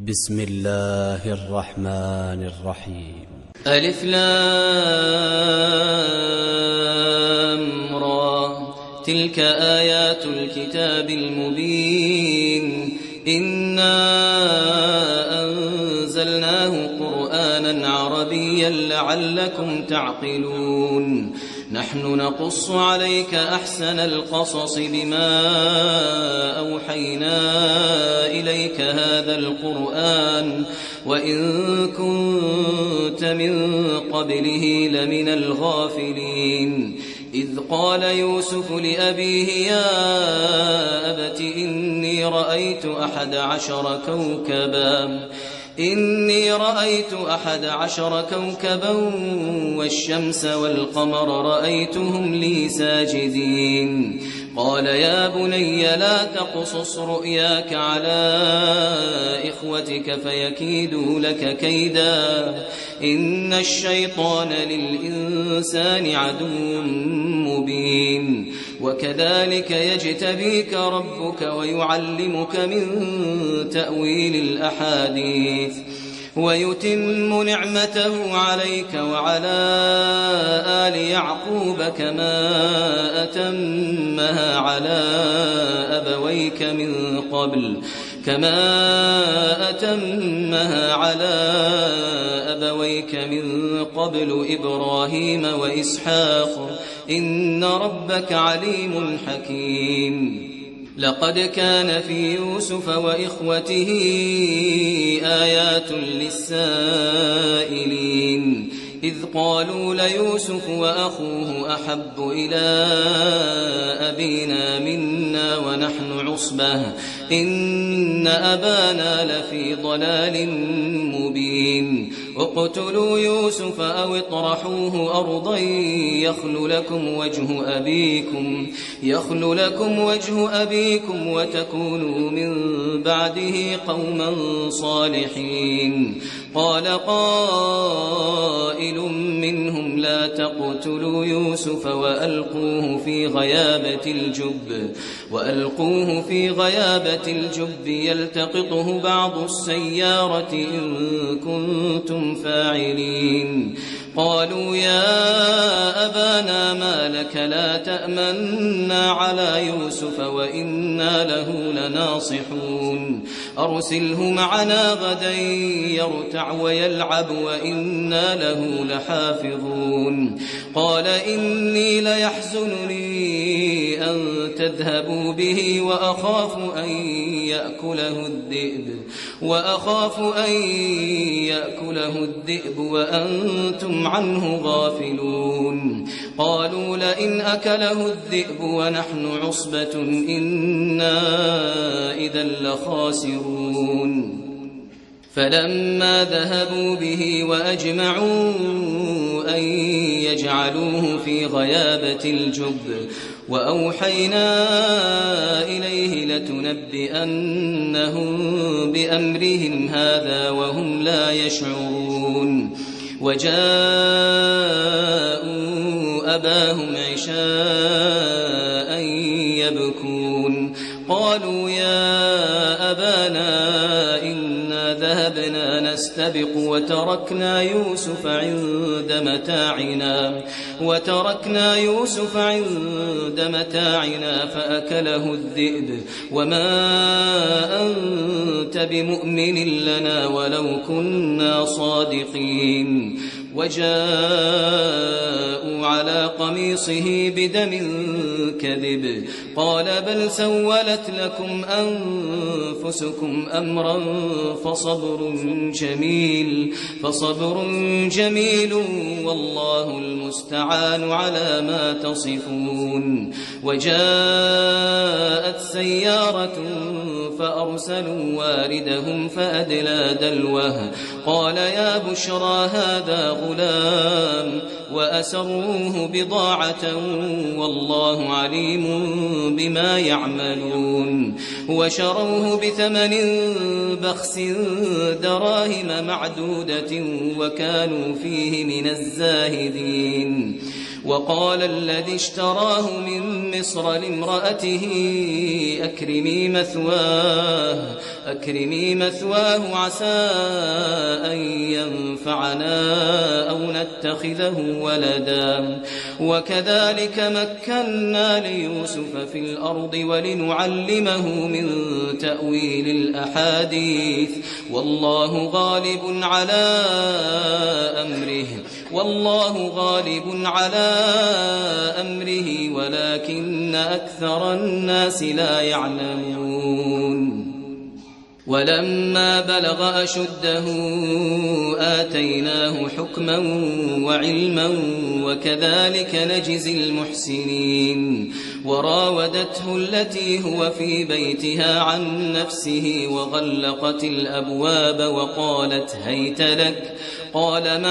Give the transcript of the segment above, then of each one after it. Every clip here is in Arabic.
بسم الله الرحمن الرحيم. ألف لام را تلك آيات الكتاب المبين إنا أنزلناه قرآنا عربيا لعلكم تعقلون نحن نقص عليك أحسن القصص بما أوحينا إليك هذا القرآن وإن كنت من قبله لمن الغافلين إذ قال يوسف لأبيه يا أبت إني رأيت أحد عشر كوكبا والشمس والقمر رأيتهم لي ساجدين قال يا بني لا تقصص رؤياك على إخوتك فيكيدوا لك كيدا إن الشيطان للإنسان عدو مبين وكذلك يجتبيك ربك ويعلمك من تأويل الأحاديث ويتم نعمته عليك وعلى آل يعقوب كما أتمها على أبويك من قبل إبراهيم وإسحاق إن ربك عليم حكيم لقد كان في يوسف وإخوته آيات للسائلين إذ قالوا ليوسف وأخوه أحب إلى أبينا منا ونحن عصبة إن أبانا لفي ضلال مبين اقتلوا يوسف أو اطرحوه أرضا يخل لكم وجه أبيكم وتكونوا من بعده قوما صالحين قال قائل منهم لا تقتلوا يوسف وألقوه في غيابة الجب يلتقطه بعض السيارة إن كنتم فاعلين قالوا يا أبانا ما لك لا تأمنا على يوسف وإنا له لناصحون أرسله معنا غدا يرتع ويلعب وإنا له لحافظون قال إني ليحزنني أن تذهبوا به وأخاف أن يأكله الذئب وأنتم عنه غافلون قالوا لئن أكله الذئب ونحن عصبة إنا إذا لخاسرون فلما ذهبوا به وأجمعوا أن يجعلوه في غيابة الجب وأوحينا إليه لتنبئنهم بأمرهم هذا وهم لا يشعرون وجاءوا أباهم عشاء يبكون قالوا يا أبانا إنا ذهبنا نستبق وتركنا يوسف عند متاعنا فأكله الذئب وما أنت بمؤمن لنا ولو كنا صادقين وجاءوا على قميصه بدم كذب قال بل سولت لكم أنفسكم أمرا فصبر جميل والله المستعان على ما تصفون وجاءت سيارة فأرسلوا واردهم فأدلى دلوه قال يا بشرى هذا غلام وأسروه بضاعة والله عليم بما يعملون وشروه بثمن بخس دراهم معدودة وكانوا فيه من الزاهدين وقال الذي اشتراه من مصر لامرأته أكرمي مثواه عسى أن ينفعنا أو نتخذه ولدا وكذلك مكنا ليوسف في الأرض ولنعلمه من تأويل الأحاديث والله غالب على أمره ولكن أكثر الناس لا يعلمون ولما بلغ أشده آتيناه حكما وعلما وكذلك نجزي المحسنين وراودته التي هو في بيتها عن نفسه وغلقت الأبواب وقالت هيت لك قال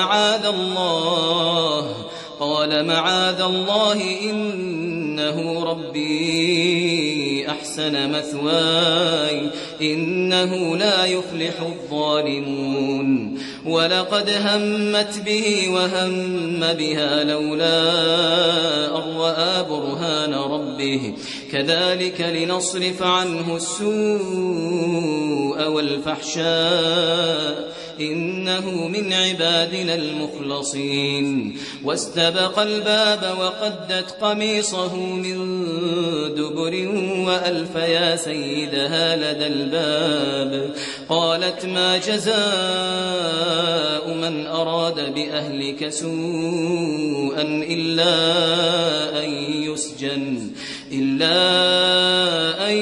معاذ الله إنه ربي أحسن مثواي إنه لا يفلح الظالمون ولقد همت به وهم بها لولا أن رأى برهان ربه كذلك لنصرف عنه السوء والفحشاء إنه من عبادنا المخلصين واستبق الباب وقدت قميصه من دبر وألف يا سيدها لدى الباب قالت ما جزاء من أراد بأهلك سوءا إلا أن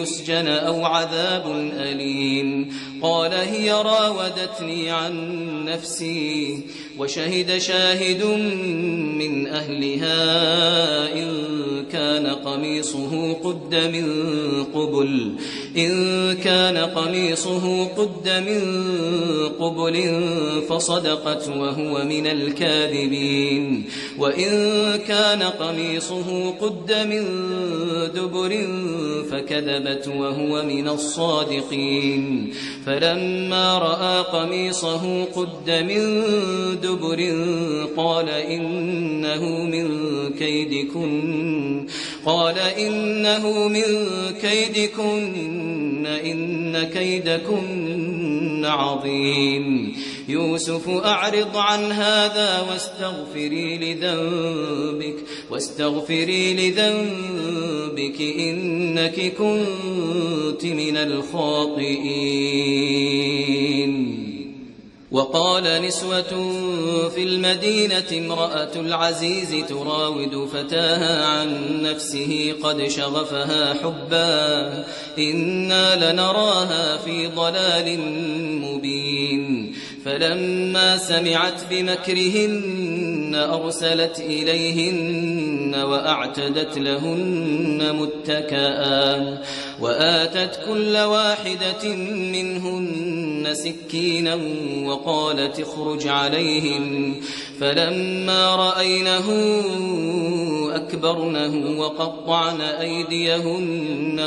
يسجن أو عذاب أليم قال هي راودتني عن نفسي وشهد شاهد من أهلها إن كان قميصه قد من قبل فصدقت وهو من الكاذبين وإن كان قميصه قد من دبر فكذبت وهو من الصادقين فلما رأى قميصه قد من دبر قال إنه من كيدكن إن كيدكن عظيم يوسف أعرض عن هذا واستغفري لذنبك إنك كنت من الخاطئين وقال نسوة في المدينة امرأة العزيز تراود فتاها عن نفسه قد شغفها حبا إنا لنراها في ضلال مبين فلما سمعت بمكرهن أرسلت إليهن وأعتدت لهن متكئا وآتت كل واحدة منهن سكينا وقالت اخرج عليهم فلما رأينه أكبرنه وقطعن أيديهن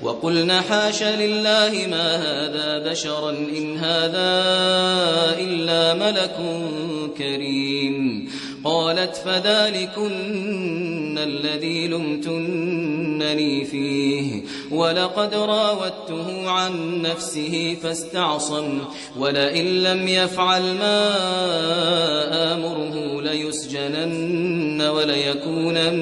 وقلن حاش لله ما هذا بشرا إن هذا إلا ملك كريم قالت فذلكن الذي لمتنني فيه ولقد راودته عن نفسه فاستعصم ولئن لم يفعل ما آمره ليسجنن وليكون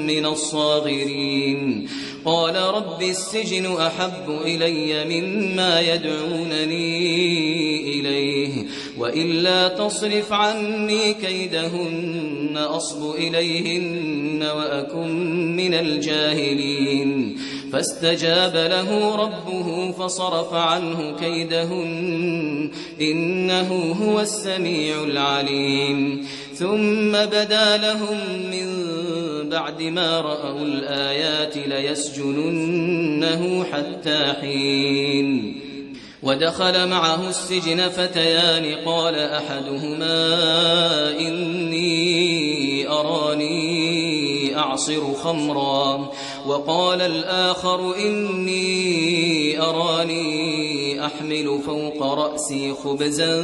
من الصاغرين قال رب السجن أحب إلي مما يدعونني إليه وإلا تصرف عني كيدهن أصب إليهن وأكن من الجاهلين فاستجاب له ربه فصرف عنه كيدهن إنه هو السميع العليم ثم بدا لهم من بعد ما رأوا الآيات ليسجننه حتى حين ودخل معه السجن فتيان قال أحدهما إني أراني أعصر خمرا وقال الآخر إني أراني أحمل فوق رأسي خبزا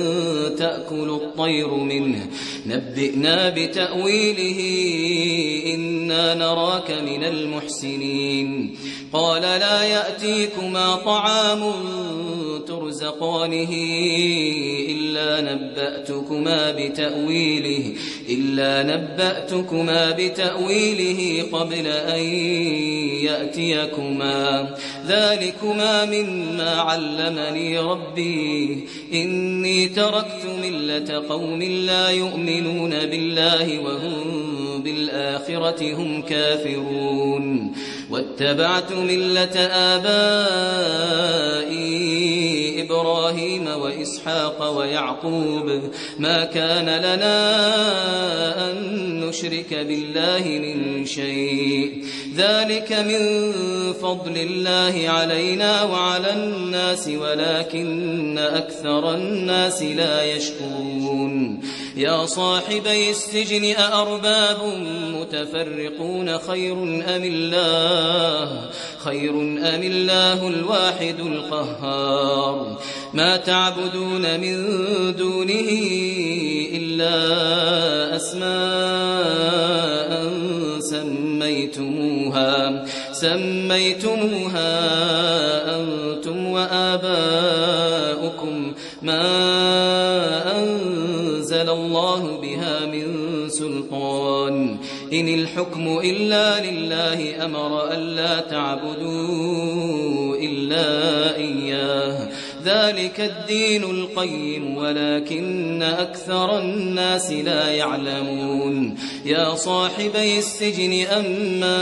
تأكل الطير منه نبئنا بتأويله إنا نراك من المحسنين قال لا يأتيكما طعام ترزقانه إلا نبأتكما بتأويله قبل أن يأتيكما ذلكما مما علمني ربي إني تركت ملة قوم لا يؤمنون بالله وهم بالآخرة هم كافرون واتبعت ملة آبائي إبراهيم وإسحاق ويعقوب ما كان لنا أن نشرك بالله من شيء ذلك من فضل الله علينا وعلى الناس ولكن أكثر الناس لا يشكرون يا صاحبي السجن أأرباب متفرقون خير أم الله الواحد القهار ما تعبدون من دونه إلا أسماء سميتموها أنتم وآباؤكم ما أنزل الله بها من سلطان إن الحكم إلا لله أمر ألا تعبدوا إلا إياه ذلك الدين القيم ولكن أكثر الناس لا يعلمون يا صاحبي السجن أما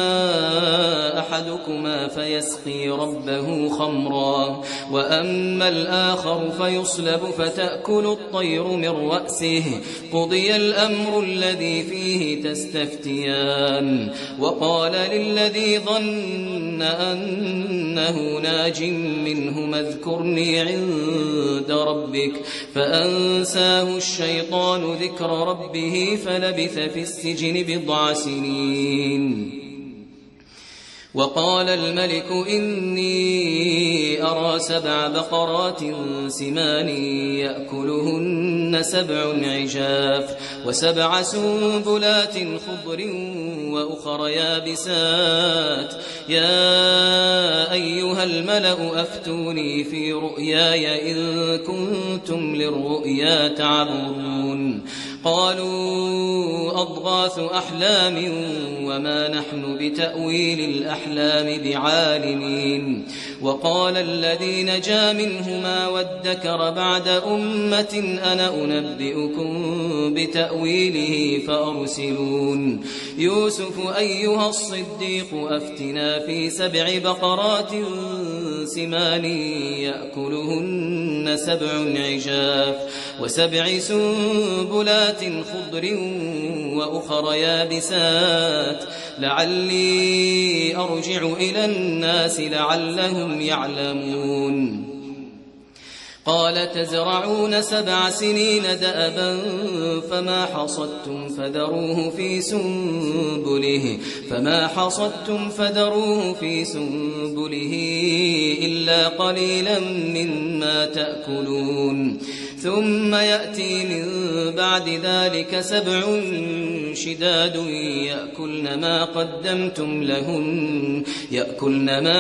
أحدكما فيسقي ربه خمرا وأما الآخر فيصلب فتأكل الطير من رأسه قضي الأمر الذي فيه تستفتيان وقال للذي ظن أنه ناج منهما اذكرني عند ربك فأنساه الشيطان ذكر ربه فلبث في السجن بضع سنين وقال الملك إني أرى 7 بقرات سمان يأكلهن 7 عجاف و7 سنبلات خضر وأخر يابسات يا أيها الملأ أفتوني في رؤياي إن كنتم للرؤيا تعبرون قالوا أضغاث أحلام وما نحن بتأويل الأحلام بعالمين وقال الذي نجا منهما وادكر بعد أمة أنا أنبئكم بتأويله فأرسلون يوسف أيها الصديق أفتنا في 7 بقرات سمان يأكلهن 7 عجاف و7 سنبلات خضر وأخر يابسات لعلي أرجع إلى الناس لعلهم يعلمون قال تزرعون 7 سنين دأبا فما حصدتم فذروه في سنبله إلا قليلا مما تأكلون ثم يأتي من بعد ذلك 7 شداد يأكلن ما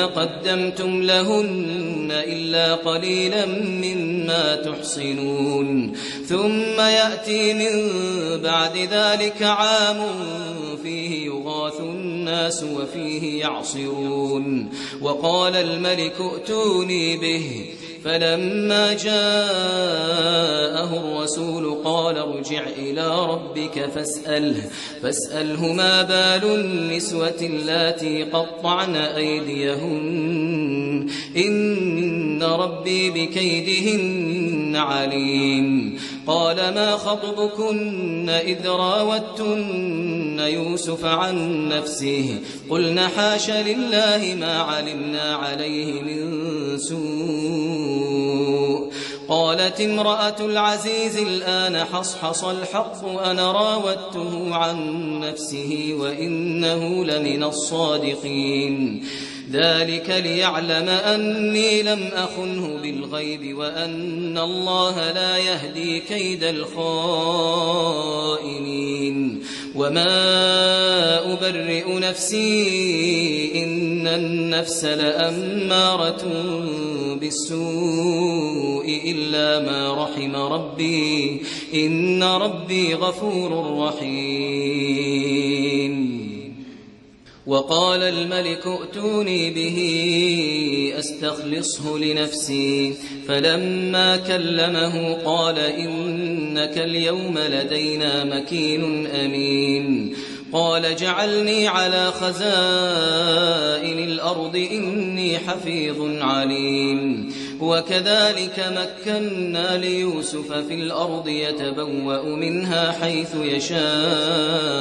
قدمتم لهن إلا قليلا مما تحصنون ثم يأتي من بعد ذلك عام فيه يغاث الناس وفيه يعصرون وقال الملك ائتوني به فلما جاءه الرسول قال ارجع إلى ربك فاسأله ما بال النسوة اللاتي قطعن أيديهن إن ربي بكيدهن عليم قال ما خطبكن إذ راوتن يوسف عن نفسه قلنا حاش لله ما علمنا عليه من سوء قالت امرأة العزيز الآن حصحص الحق أنا راودته عن نفسه وإنه لمن الصادقين ذلك ليعلم أني لم أخنه بالغيب وأن الله لا يهدي كيد الخائنين وما أبرئ نفسي إن النفس لأمارة بالسوء إلا ما رحم ربي إن ربي غفور رحيم وقال الملك ائتوني به أستخلصه لنفسي فلما كلمه قال إنك اليوم لدينا مكين أمين قال جعلني على خزائن الأرض إني حفيظ عليم وكذلك مكنا ليوسف في الأرض يتبوأ منها حيث يشاء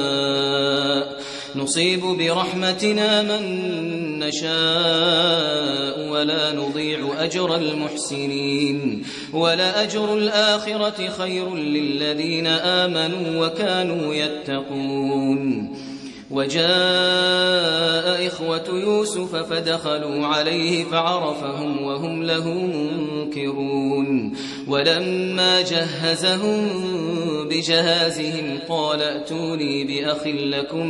نصيب برحمتنا من نشاء ولا نضيع أجر المحسنين ولأجر الآخرة خير للذين آمنوا وكانوا يتقون وجاء إخوة يوسف فدخلوا عليه فعرفهم وهم له منكرون ولما جهزهم بجهازهم قال ائتوني بأخ لكم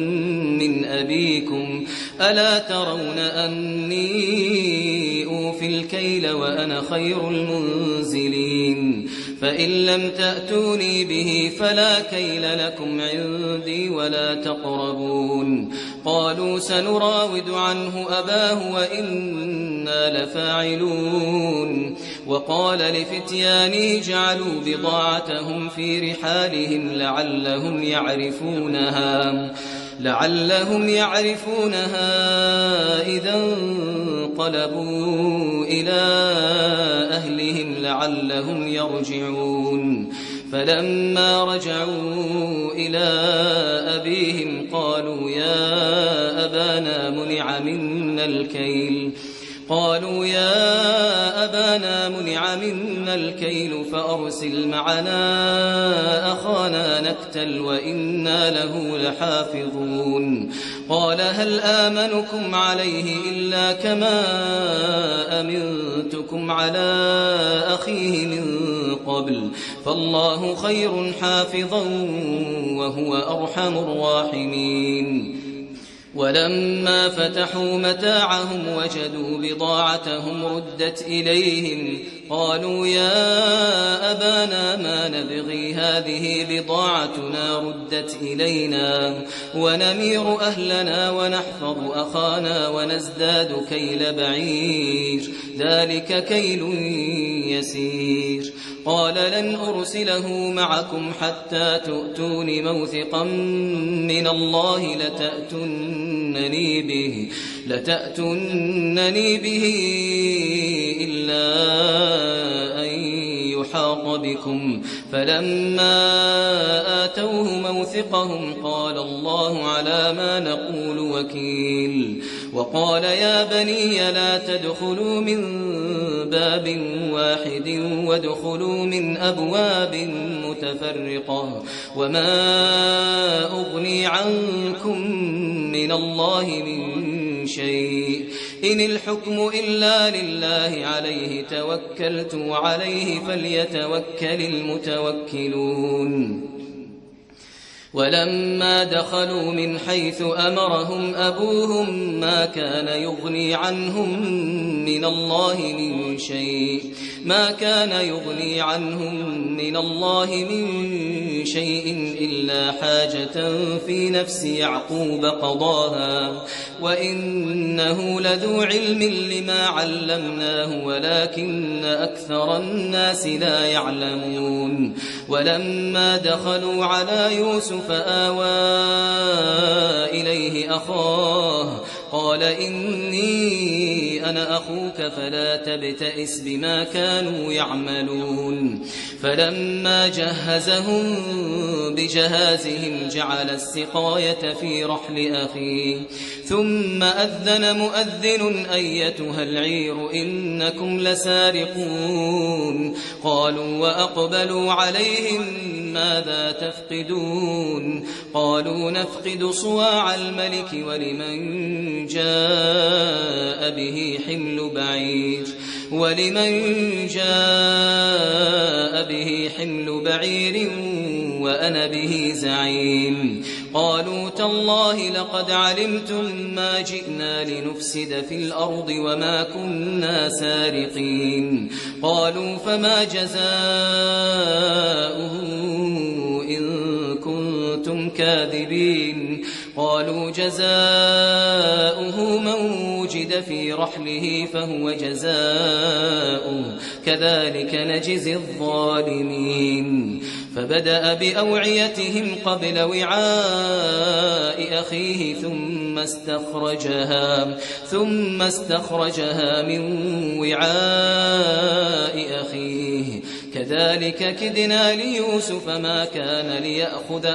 من أبيكم ألا ترون أني أوفي الكيل وأنا خير المنزلين فإن لم تأتوني به فلا كيل لكم عندي ولا تقربون قالوا سنراود عنه أباه وإنا لفاعلون وقال لفتيانه جعلوا بضاعتهم في رحالهم لعلهم يعرفونها إذا انقلبوا إلى أهلهم لعلهم يرجعون فلما رجعوا إلى أبيهم قالوا يا أبانا منع منا الكيل فأرسل معنا أخانا نكتل وإنا له لحافظون قال هل آمنكم عليه إلا كما أمنتكم على أخيه من قبل فالله خير حافظا وهو أرحم الراحمين ولما فتحوا متاعهم وجدوا بضاعتهم ردت إليهم قالوا يا أبانا ما نبغي هذه بضاعتنا ردت إلينا ونمير أهلنا ونحفظ أخانا ونزداد كيل بعير ذلك كيل يسير قال لن أرسله معكم حتى تؤتون موثقا من الله لتأتونني به إلا أن يحاط بكم فلما آتوه موثقهم قال الله على ما نقول وكيل وقال يا بني لا تدخلوا من باب واحد وادخلوا من أبواب متفرقة وما أغني عنكم من الله من شيء إن الحكم إلا لله عليه توكلت وعليه فليتوكل المتوكلون ولما دخلوا من حيث أمرهم أبوهم ما كان يغني عنهم من الله من شيء إلا حاجة في نفس يعقوب قضاها وإنه لذو علم لما علمناه ولكن أكثر الناس لا يعلمون ولما دخلوا على يوسف آوى إليه أخاه قال إني إني أنا أخوك فلا تبتئس بما كانوا يعملون فلما جهزهم بجهازهم جعل السقاية في رحل أخيه ثم أذن مؤذن أيتها العير إنكم لسارقون قالوا وأقبلوا عليهم ماذا تفقدون قالوا نفقد صواع الملك ولمن جاء به حمل بعير وأنا به زعيم قالوا تالله لقد علمتم ما جئنا لنفسد في الأرض وما كنا سارقين قالوا فما جزاؤه إن كنتم كاذبين قالوا جزاؤه من وجد في رحله فهو جزاؤه كذلك نجزي الظالمين فبدأ بأوعيتهم قبل وعاء أخيه ثم استخرجها من وعاء أخيه كذلك كدنا ليوسف ما كان ليأخذ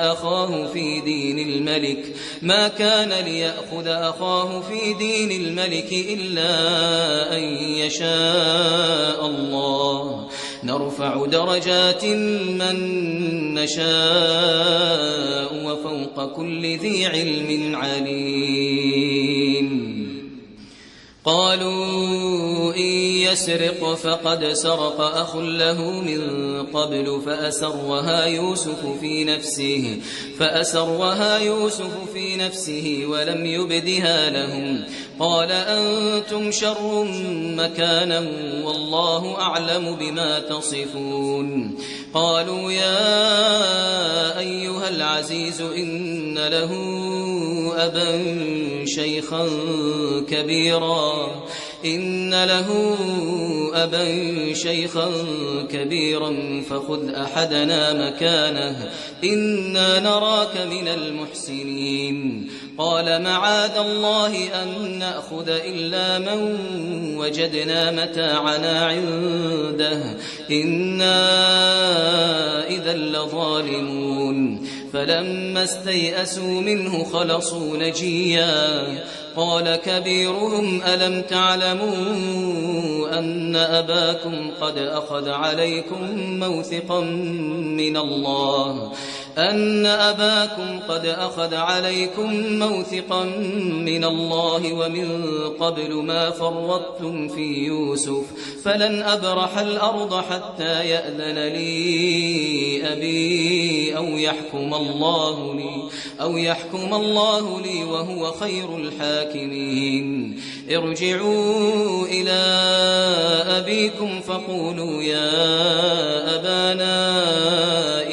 أخاه في دين الملك إلا أن يشاء الله نرفع درجات من نشاء وفوق كل ذي علم عليم قالوا إن يسرق فقد سرق أخ له من قبل فأسرها يوسف في نفسه ولم يبدها لهم قال أنتم شر مكانا والله أعلم بما تصفون قالوا يا أيها العزيز إن له أبا شيخا كبيرا فخذ أحدنا مكانه إنا نراك من المحسنين قال معاذ الله أن نأخذ إلا من وجدنا متاعنا عنده إنا إذا لظالمون فلما استيئسوا منه خلصوا نجيا قال كبيرهم ألم تعلموا أن أباكم قد أخذ عليكم موثقا من الله ومن قبل ما فرطتم في يوسف فلن أبرح الأرض حتى يأذن لي أبي أو يحكم الله لي وهو خير الحاكمين ارجعوا إلى أبيكم فقولوا يا أبانا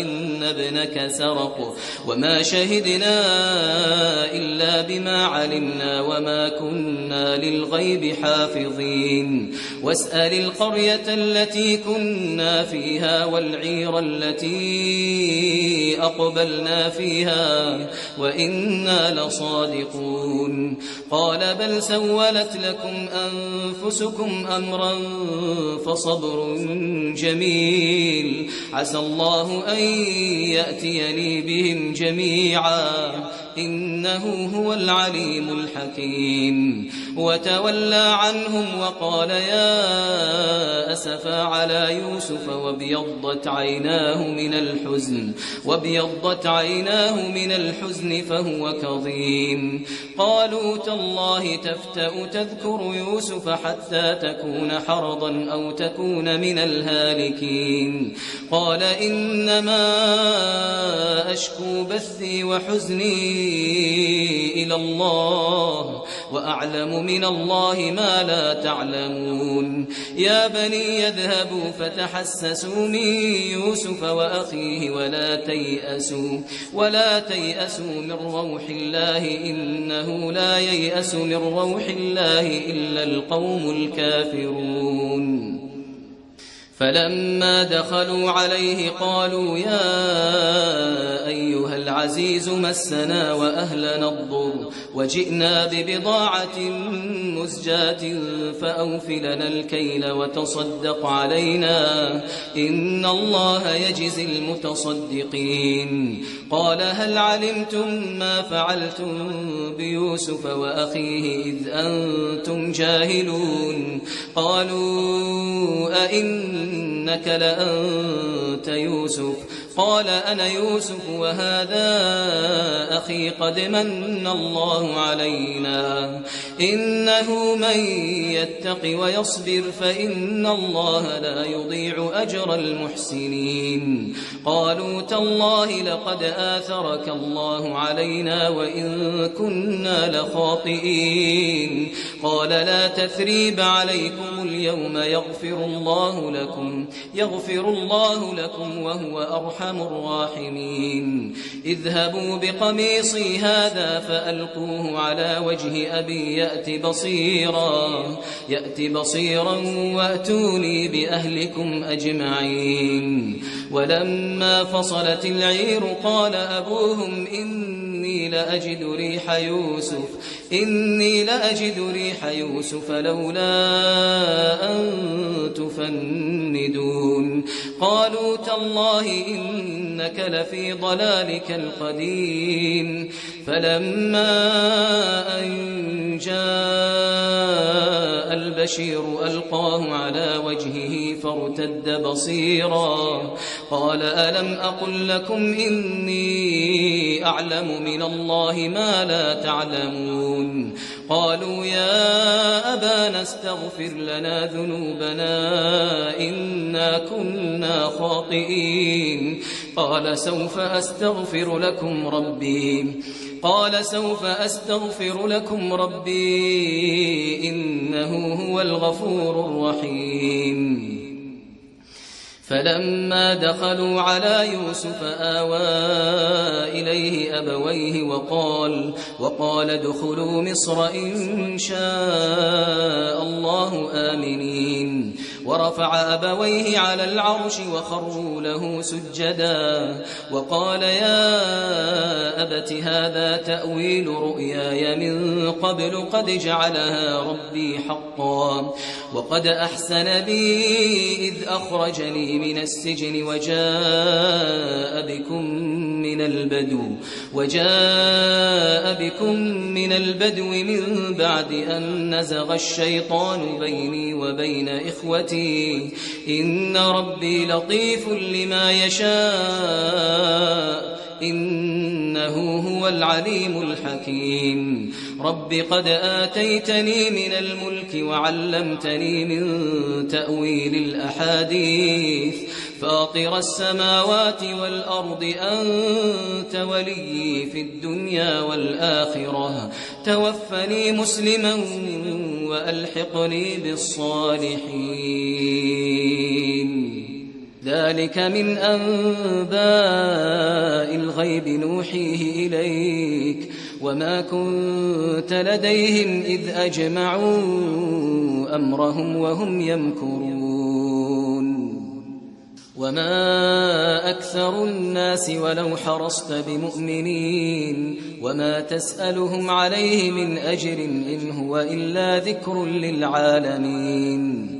إن ابنك سرق وما شهدنا إلا بما علمنا وما كنا للغيب حافظين واسأل القرية التي كنا فيها والعير التي أقبلنا فيها وإنا لصادقون قال بل سولت لكم أنفسكم أمرا فصبر جميل عسى الله أن يأتيني بهم جميعا إنه هو العليم الحكيم وتولى عنهم وقال يا أسفا على يوسف وابيضت عيناه من الحزن فهو كظيم قالوا تالله تفتأ تذكر يوسف حتى تكون حرضا أو تكون من الهالكين قال إنما أشكو بثي وحزني إلى الله وأعلم من الله ما لا تعلمون يا بني يذهبوا فتحسسوا من يوسف وأخيه ولا تيأسوا من روح الله إنه لا ييأس من روح الله إلا القوم الكافرون فلما دخلوا عليه قالوا يا أيها العزيز مسنا وأهلنا الضر وجئنا ببضاعة مزجاة فأوف لنا الكيل وتصدق علينا إن الله يجزي المتصدقين. قال هل علمتم ما فعلتم بيوسف وأخيه إذ أنتم جاهلون؟ قالوا أئنك لأنت يوسف؟ قال أنا يوسف وهذا أخي قد من الله علينا إنه من يتق ويصبر فإن الله لا يضيع أجر المحسنين. قالوا تالله لقد آثرك الله علينا وإن كنا لخاطئين. قال لا تثريب عليكم اليوم يغفر الله لكم وهو أرحم الراحمين. اذهبوا بقميصي هذا فألقوه على وجه أبي يأت بصيرا وأتوني بأهلكم أجمعين. ولما فصلت العير قال أبوهم إني لأجد ريح يوسف لولا أن تفندون. قالوا تالله إنك لفي ضلالك القديم. فلما أن جاء البشير ألقاه على وجهه فارتد بصيرا قال ألم أقل لكم إني أعلم من الله ما لا تعلمون؟ قالوا يا أبانا استغفر لنا ذنوبنا إنا كنا خاطئين. قال سوف أستغفر لكم ربي إنه هو الغفور الرحيم. فلما دخلوا على يوسف آوى إليه أبويه وقال ادخلوا مصر إن شاء الله آمنين. ورفع أبويه على العرش وخروا له سجدا وقال يا أبت هذا تأويل رؤياي من قبل قد جعلها ربي حقا وقد أحسن بي إذ أخرجني من السجن وجاء بكم من البدو من بعد أن نزغ الشيطان بيني وبين إخوتي إن ربي لطيف لما يشاء إنه هو العليم الحكيم. رب قد آتيتني من الملك وعلمتني من تأويل الأحاديث فاطر السماوات والأرض أنت ولي في الدنيا والآخرة توفني مسلما وألحقني بالصالحين. ذلك من أنباء الغيب نوحيه إليك وما كنت لديهم إذ أجمعوا أمرهم وهم يمكرون. وما أكثر الناس ولو حرصت بمؤمنين وما تسألهم عليه من أجر إن هو إلا ذكر للعالمين.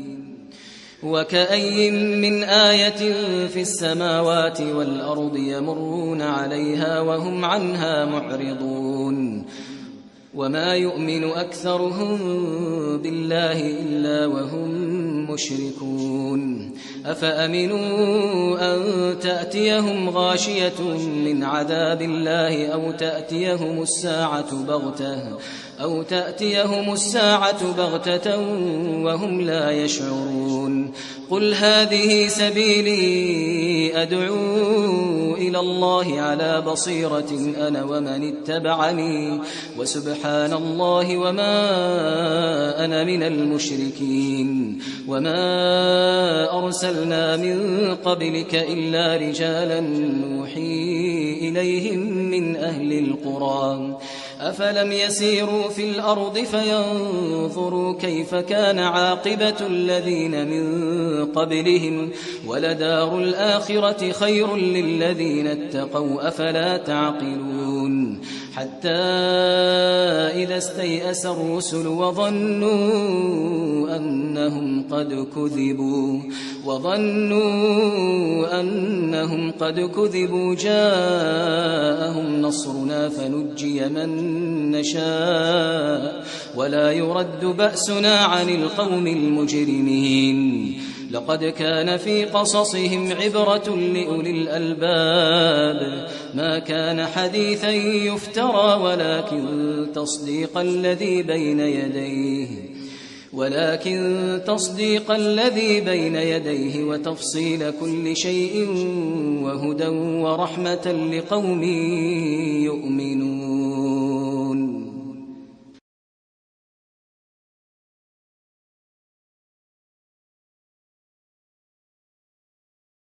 وكأي من آية في السماوات والأرض يمرون عليها وهم عنها معرضون. وما يؤمن أكثرهم بالله إلا وهم مشركون. أفأمنوا أن تأتيهم غاشية من عذاب الله أو تأتيهم الساعة بغتة وهم لا يشعرون. قل هذه سبيلي أدعو إلى الله على بصيرة أنا ومن اتبعني وسبحان الله وما أنا من المشركين. وما أرسلنا من قبلك إلا رجالا نوحي إليهم من أهل القرى أفلم يسيروا في الأرض فينظروا كيف كان عاقبة الذين من قبلهم ولدار الآخرة خير للذين اتقوا أفلا تعقلون حتى إذا استيأس الرسل وظنوا أنهم قد كذبوا جاءهم نصرنا فنجي من نشاء ولا يرد بأسنا عن القوم المجرمين لقد كان في قصصهم عبرة لأولي الألباب ما كان حديثا يفترى ولكن تصديق الذي بين يديه وتفصيل كل شيء وهدى ورحمة لقوم يؤمنون